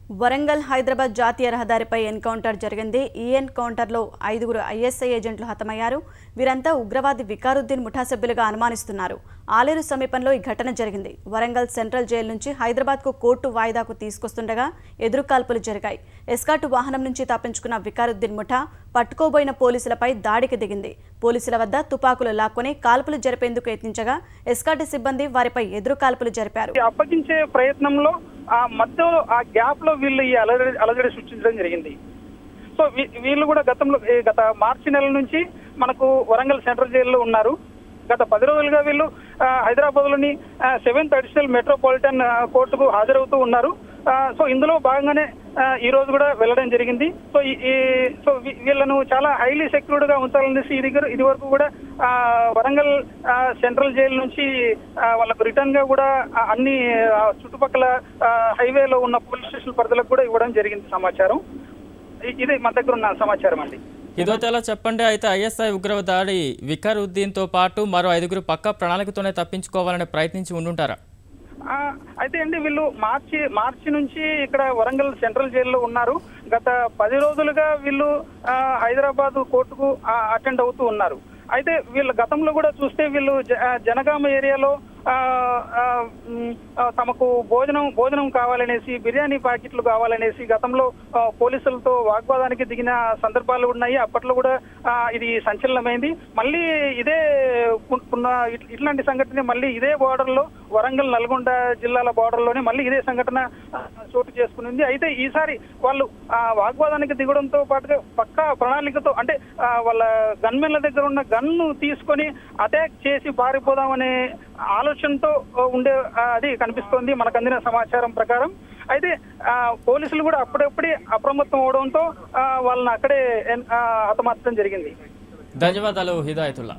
వరంగల్ హైదరాబాద్ జాతీయ రహదారిపై ఎన్కౌంటర్ జరిగింది. ఈ ఎన్కౌంటర్లో 5గురు ఐఎస్ఐ ఏజెంట్లు హతమయ్యారు. వీరంతా ఉగ్రవాది వికారుద్దీన్ ముఠా సభ్యులుగా అనుమానిస్తున్నారు. ఆలేరు సమీపంలో ఈ ఘటన జరిగింది. వరంగల్ సెంట్రల్ జైలు నుంచి హైదరాబాద్కు కోర్టు వాయిదాకు తీసుకొస్తుండగా ఎదురుకాల్పులు జరిగాయి. ఎస్కాటు వాహనం నుంచి తప్పించుకున్న వికారుద్దీన్ ముఠా పట్టుకోబోయిన పోలీసులపై దాడికి దిగింది. పోలీసుల వద్ద తుపాకులు లాక్కొని కాల్పులు జరిపేందుకు యత్నించగా ఎస్కాటు సిబ్బంది వారిపై ఎదురుకాల్పులు జరిపారు. అప్పగించే ప్రయత్నంలో ఆ మధ్యలో ఆ గ్యాప్ లో వీళ్ళు ఈ అలజడి సృష్టించడం జరిగింది. సో వీళ్ళు కూడా గత మార్చి నెల నుంచి మనకు వరంగల్ సెంట్రల్ జైల్లో ఉన్నారు. గత 10 రోజులుగా వీళ్ళు హైదరాబాద్ లోని 7th అడిషనల్ మెట్రోపాలిటన్ కోర్టుకు హాజరవుతూ ఉన్నారు. సో ఇందులో భాగంగానే ఈ రోజు కూడా వెళ్ళడం జరిగింది. సో వీళ్ళను చాలా హైలీ సెక్యూర్డ్ గా ఉంచాలనేసి ఇది వరకు కూడా వరంగల్ సెంట్రల్ జైలు నుంచి వాళ్ళకు రిటర్న్ గా కూడా అన్ని చుట్టుపక్కల హైవేలో ఉన్న పోలీస్ స్టేషన్ పరిధిలకు కూడా ఇవ్వడం జరిగింది సమాచారం. ఇది మన దగ్గర ఉన్న సమాచారం అండి. ఇదోతేలా చెప్పండి. అయితే ఐఎస్ఐ ఉగ్రవ దాడి వికారుద్దీన్తో పాటు మరో 5గురు పక్క ప్రణాళికతోనే తప్పించుకోవాలని ప్రయత్నించి ఉండుంటారా? అయితే అండి వీళ్ళు మార్చి నుంచి ఇక్కడ వరంగల్ సెంట్రల్ జైల్లో ఉన్నారు. గత 10 రోజులుగా వీళ్ళు హైదరాబాద్ కోర్టుకు అటెండ్ అవుతూ ఉన్నారు. అయితే వీళ్ళ గతంలో కూడా చూస్తే వీళ్ళు జనగామ ఏరియాలో తమకు భోజనం కావాలనేసి, బిర్యానీ ప్యాకెట్లు కావాలనేసి గతంలో పోలీసులతో వాగ్వాదానికి దిగిన సందర్భాలు ఉన్నాయి. అప్పట్లో కూడా ఇది సంచలనమైంది. మళ్ళీ ఇట్లాంటి సంఘటన మళ్ళీ ఇదే బార్డర్ లో వరంగల్ నల్గొండ జిల్లాల బార్డర్ లోనే మళ్ళీ ఇదే సంఘటన చోటు చేసుకునింది. అయితే ఈసారి వాళ్ళు వాగ్వాదానికి దిగడంతో పాటుగా పక్కా ప్రణాళికతో, అంటే వాళ్ళ గన్మెన్ల దగ్గర ఉన్న గన్ను తీసుకొని అటాక్ చేసి పారిపోదామనే ఆలోచనతో ఉండే అది కనిపిస్తోంది మనకు అందిన సమాచారం ప్రకారం. అయితే పోలీసులు కూడా అప్పుడప్పుడే అప్రమత్తం అవడంతో వాళ్ళని అక్కడే హతమార్చడం జరిగింది. ధన్యవాదాలు హిదాయతుల్లా.